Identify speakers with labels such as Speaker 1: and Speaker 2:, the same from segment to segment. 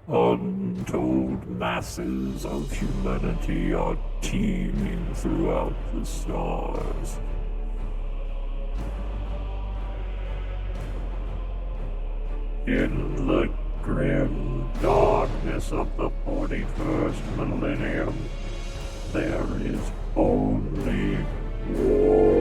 Speaker 1: Untold masses of humanity are teeming throughout the stars. In the grim darkness of the 41st millennium, there is only war.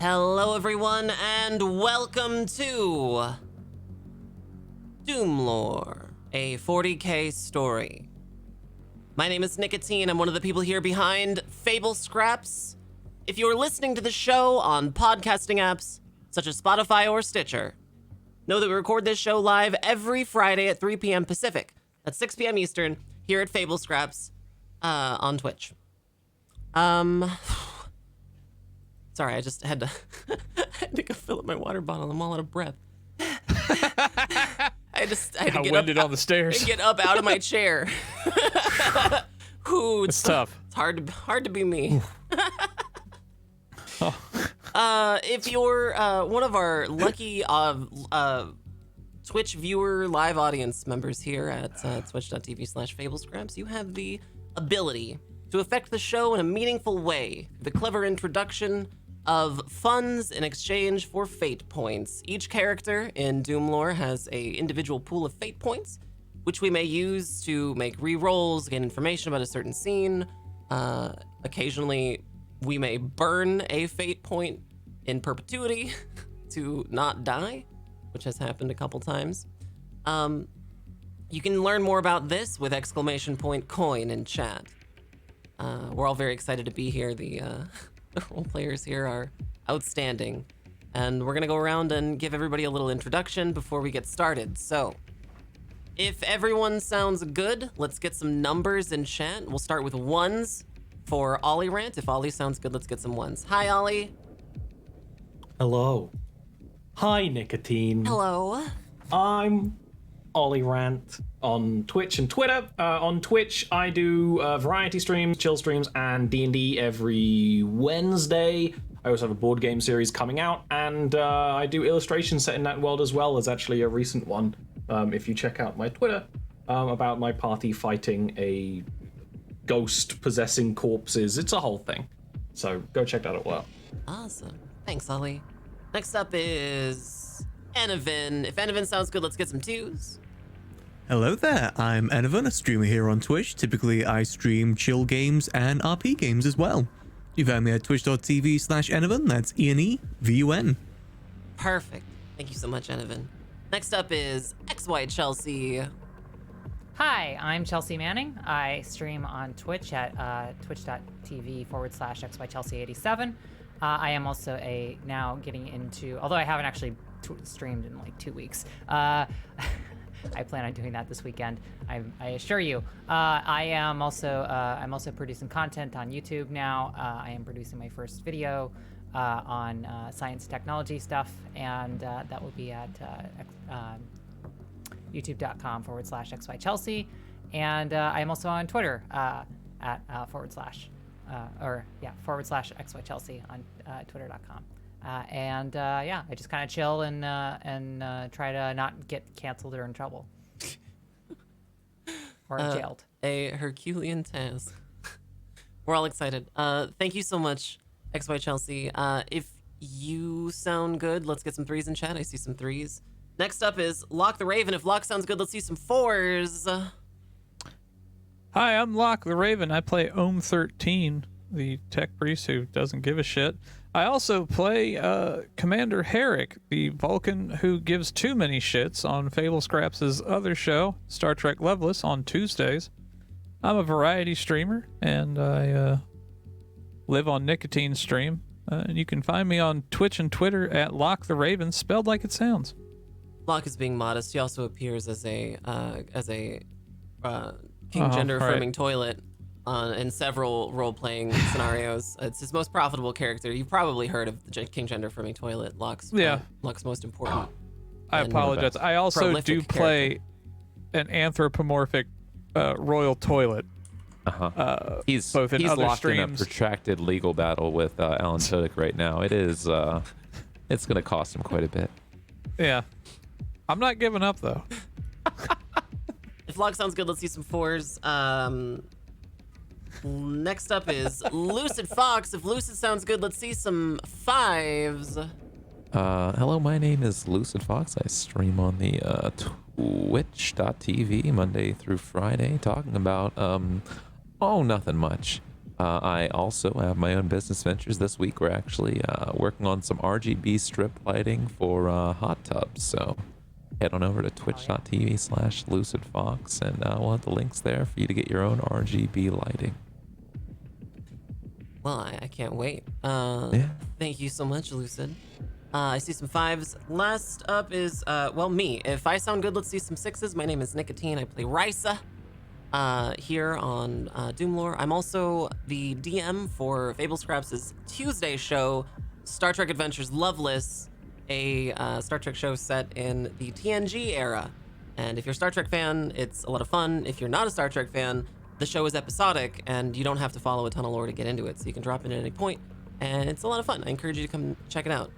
Speaker 2: Hello everyone, and welcome to DoomLore, a 40k story. My name is Nicotine. I'm one of the people here behind Fable Scraps. If you're listening to the show on podcasting apps such as Spotify or Stitcher, know that we record this show live every Friday at 3 p.m. Pacific. That's 6 p.m. Eastern here at Fable Scraps on Twitch. Sorry, I just had to go fill up my water bottle. I'm all out of breath. I had to get
Speaker 3: winded on the stairs.
Speaker 2: Get up out of my chair. Ooh,
Speaker 3: it's tough.
Speaker 2: It's hard to be me. If you're one of our lucky Twitch viewer live audience members here at twitch.tv/fablescraps, you have the ability to affect the show in a meaningful way. The clever introduction of funds in exchange for fate points. Each character in DoomLore has a individual pool of fate points, which we may use to make re-rolls, gain information about a certain scene. Occasionally, we may burn a fate point in perpetuity to not die, which has happened a couple times. You can learn more about this with !coin in chat. We're all very excited to be here. The role players here are outstanding. And we're gonna go around and give everybody a little introduction before we get started. So, if everyone sounds good, let's get some numbers in chat. We'll start with ones for Ollie Rant. If Ollie sounds good, let's get some ones. Hi, Ollie.
Speaker 4: Hello. Hi, Nicotine.
Speaker 2: Hello.
Speaker 4: I'm Ollie Rant on Twitch and Twitter. On Twitch, I do variety streams, chill streams, and D&D every Wednesday. I also have a board game series coming out, and I do illustrations set in that world as well. There's actually a recent one, if you check out my Twitter, about my party fighting a ghost possessing corpses. It's a whole thing. So go check that out as well.
Speaker 2: Awesome. Thanks, Ollie. Next up is Enovan. If Enovan sounds good, let's get some twos.
Speaker 5: Hello there, I'm Enovan, a streamer here on Twitch. Typically, I stream chill games and RP games as well. You find me at twitch.tv/Enovan, that's ENEVUN.
Speaker 2: Perfect. Thank you so much, Enovan. Next up is XY Chelsea.
Speaker 6: Hi, I'm Chelsea Manning. I stream on Twitch at twitch.tv/XYChelsea87. I am also now getting into, although I haven't actually streamed in like 2 weeks. I plan on doing that this weekend. I assure you. I'm also producing content on YouTube now. I am producing my first video on science technology stuff, and that will be at youtube.com/XYChelsea. And I am also on Twitter at /XYChelsea on twitter.com. I just kind of chill and try to not get canceled or in trouble or jailed.
Speaker 2: A Herculean task. We're all excited. Thank you so much, XY Chelsea. If you sound good, let's get some threes in chat. I see some threes. Next up is Lock the Raven. If Lock sounds good, let's see some fours.
Speaker 3: Hi, I'm Locke the Raven. I play Ohm13, the tech priest who doesn't give a shit. I also play Commander Herrick, the Vulcan who gives too many shits on Fable Scraps' other show, Star Trek Loveless, on Tuesdays. I'm a variety streamer, and I live on Nicotine Stream. And you can find me on Twitch and Twitter at Locke the Raven, spelled like it sounds.
Speaker 2: Locke is being modest. He also appears as a king gender affirming toilet in several role-playing scenarios. It's his most profitable character. You've probably heard of the King Gender Affirming Toilet, Locke's most important.
Speaker 3: I apologize. I also do play an anthropomorphic royal toilet
Speaker 7: He's
Speaker 3: both in other
Speaker 7: locked in a
Speaker 3: streams.
Speaker 7: protracted legal battle with Alan Tudyk right now. It is it's going to cost him quite a bit.
Speaker 3: Yeah. I'm not giving up though.
Speaker 2: If log sounds good, let's see some 4s. Next up is Lucid Fox. If Lucid sounds good, let's see some 5s.
Speaker 7: Hello, my name is Lucid Fox. I stream on the twitch.tv Monday through Friday, talking about nothing much. I also have my own business ventures. This week we're actually working on some RGB strip lighting for hot tubs, so head on over to twitch.tv/lucidfox and we'll have the links there for you to get your own RGB lighting.
Speaker 2: Well, I can't wait.
Speaker 7: Yeah.
Speaker 2: Thank you so much, Lucid. I see some 5s. Last up is, me. If I sound good, let's see some 6s. My name is Nicotine. I play Risa here on DoomLore. I'm also the DM for Fable Scraps' Tuesday show, Star Trek Adventures Loveless, a Star Trek show set in the TNG era. And if you're a Star Trek fan, it's a lot of fun. If you're not a Star Trek fan, the show is episodic, and you don't have to follow a ton of lore to get into it, so you can drop in at any point. And it's a lot of fun. I encourage you to come check it out.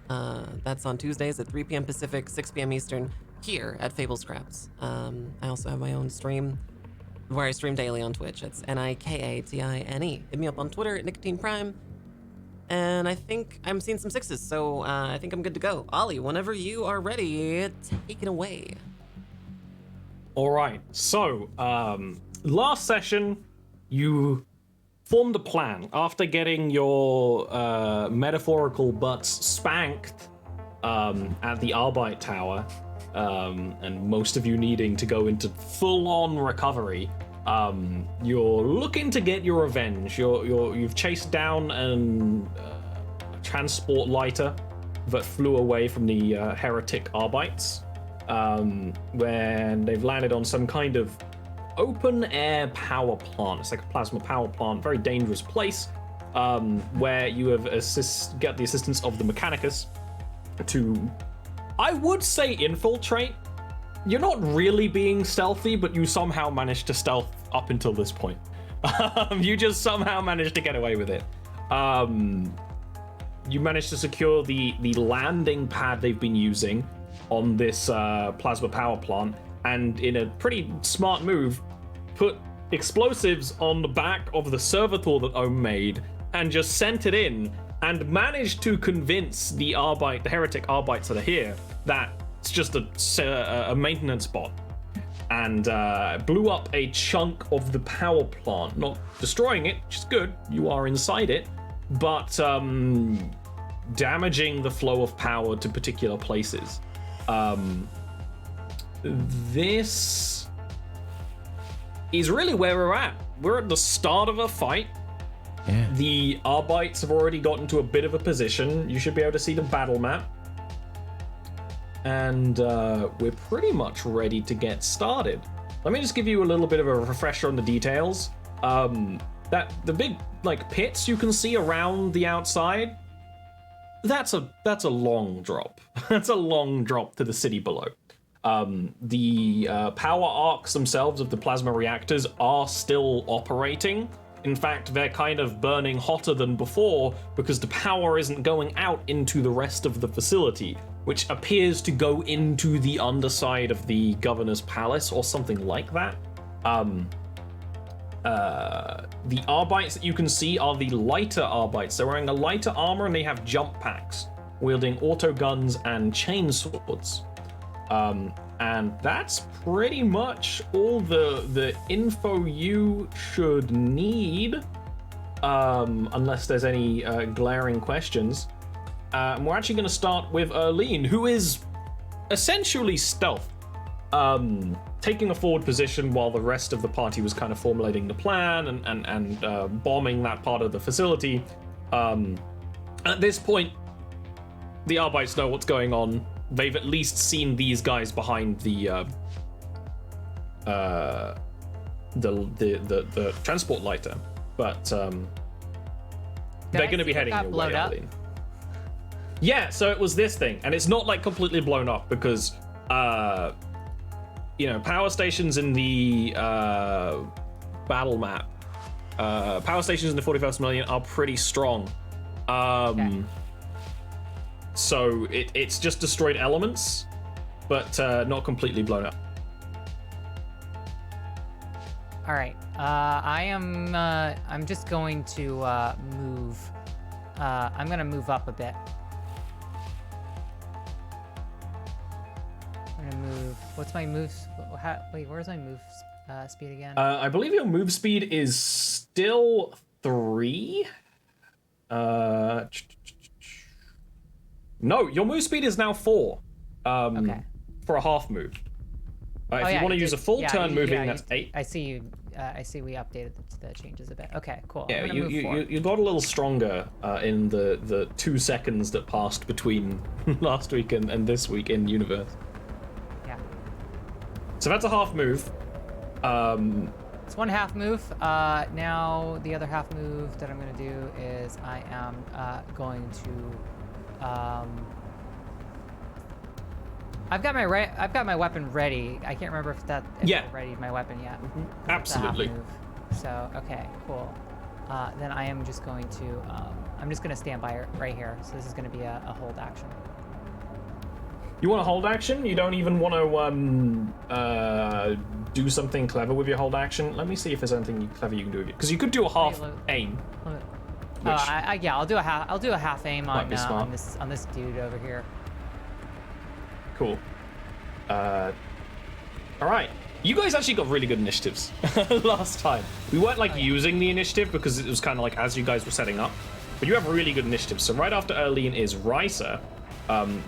Speaker 2: That's on Tuesdays at 3 p.m. Pacific, 6 p.m. Eastern, here at Fable Scraps. I also have my own stream where I stream daily on Twitch. It's NIKATINE. Hit me up on Twitter at Nicotine Prime. And I think I'm seeing some 6s, so I think I'm good to go. Ollie, whenever you are ready, take it away.
Speaker 4: All right. So, last session, you formed a plan after getting your metaphorical butts spanked at the Arbite Tower, and most of you needing to go into full-on recovery. You're looking to get your revenge. You've chased down a transport lighter that flew away from the heretic Arbites, when they've landed on some kind of open air power plant. It's like a plasma power plant, very dangerous place, where you have got the assistance of the Mechanicus to, I would say, infiltrate. You're not really being stealthy, but you somehow managed to stealth up until this point. You just somehow managed to get away with it. You managed to secure the landing pad they've been using on this plasma power plant, and in a pretty smart move, put explosives on the back of the servitor that Ohm made and just sent it in, and managed to convince the heretic Arbites that are here that it's just a maintenance bot, and blew up a chunk of the power plant, not destroying it, which is good, you are inside it, but damaging the flow of power to particular places. This is really where we're at. We're at the start of a fight.
Speaker 7: Yeah.
Speaker 4: The Arbites have already gotten to a bit of a position. You should be able to see the battle map. And we're pretty much ready to get started. Let me just give you a little bit of a refresher on the details. That the big pits you can see around the outside, that's a long drop. That's a long drop to the city below. The power arcs themselves of the plasma reactors are still operating. In fact, they're kind of burning hotter than before because the power isn't going out into the rest of the facility, which appears to go into the underside of the governor's palace or something like that. The Arbites that you can see are the lighter Arbites. They're wearing a lighter armor and they have jump packs, wielding auto guns and chainswords. And that's pretty much all the info you should need, unless there's any glaring questions. And we're actually going to start with Erlene, who is essentially stealth, taking a forward position while the rest of the party was kind of formulating the plan and bombing that part of the facility. At this point, the Arbites know what's going on. They've at least seen these guys behind the transport lighter, but they're going to be heading your way, Arlene. Yeah, so it was this thing, and it's not completely blown up because power stations in the battle map power stations in the 41st million are pretty strong.
Speaker 6: Okay.
Speaker 4: So it's just destroyed elements, but not completely blown up.
Speaker 6: All right. I'm just going to move. I'm gonna move up a bit. I'm gonna move. What's my move? Wait, where's my move speed again?
Speaker 4: I believe your move speed is still 3. No, your move speed is now 4.
Speaker 6: Okay.
Speaker 4: For a half move. If
Speaker 6: Oh,
Speaker 4: you
Speaker 6: yeah,
Speaker 4: want to
Speaker 6: you
Speaker 4: use
Speaker 6: did-
Speaker 4: a full
Speaker 6: yeah,
Speaker 4: turn
Speaker 6: you-
Speaker 4: moving,
Speaker 6: yeah,
Speaker 4: that's
Speaker 6: you-
Speaker 4: 8.
Speaker 6: I see you. I see we updated the changes a bit. Okay, cool.
Speaker 4: Yeah,
Speaker 6: I'm gonna move forward.
Speaker 4: you got a little stronger in the 2 seconds that passed between last week and this week in universe.
Speaker 6: Yeah.
Speaker 4: So that's a half move.
Speaker 6: It's one half move. Now the other half move that I'm gonna do is I am going to. I've got my weapon ready. I can't remember if
Speaker 4: Yeah.
Speaker 6: I readied my weapon yet.
Speaker 4: Absolutely.
Speaker 6: It's a half move. So okay, cool. Then I am just going to. I'm just gonna stand by right here. So this is gonna be a hold action.
Speaker 4: You want to hold action? You don't even want to do something clever with your hold action? Let me see if there's anything clever you can do with it. Because you could do a half aim.
Speaker 6: Yeah, I'll do a half aim
Speaker 4: Might
Speaker 6: on
Speaker 4: be smart.
Speaker 6: on this dude over here.
Speaker 4: Cool. All right. You guys actually got really good initiatives last time. We weren't using the initiative because it was kind of like as you guys were setting up, but you have really good initiatives. So right after Erlene is Rysa.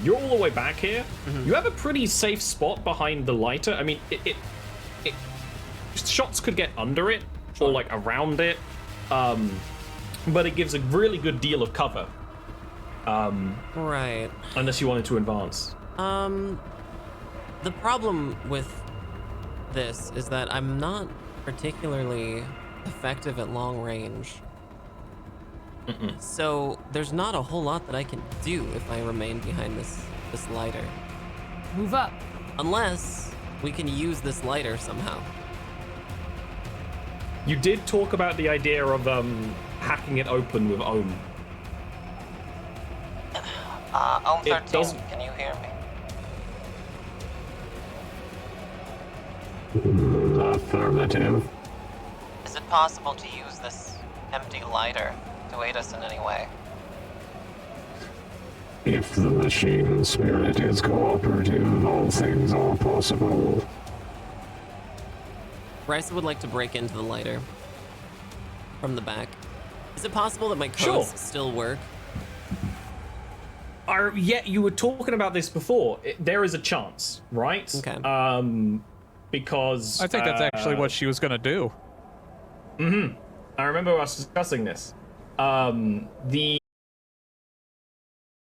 Speaker 4: You're all the way back here. You have a pretty safe spot behind the lighter. I mean, it shots could get under it or like around it, but it gives a really good deal of cover.
Speaker 2: Right.
Speaker 4: Unless you wanted to advance.
Speaker 2: The problem with this is that I'm not particularly effective at long range. So there's not a whole lot that I can do if I remain behind this lighter.
Speaker 6: Move up.
Speaker 2: Unless we can use this lighter somehow.
Speaker 4: You did talk about the idea of hacking it open with Ohm.
Speaker 2: Ohm
Speaker 4: It
Speaker 2: 13,
Speaker 4: doesn't-
Speaker 2: can you hear me?
Speaker 1: Affirmative.
Speaker 2: Is it possible to use this empty lighter to aid us in any way?
Speaker 1: If the machine spirit is cooperative, all things are possible.
Speaker 2: Rysa would like to break into the lighter from the back. Is it possible that my codes
Speaker 4: Sure.
Speaker 2: still work?
Speaker 4: Yeah, you were talking about this before. There is a chance, right?
Speaker 2: Okay.
Speaker 4: Because
Speaker 3: I think that's actually what she was gonna do.
Speaker 4: I remember us discussing this. The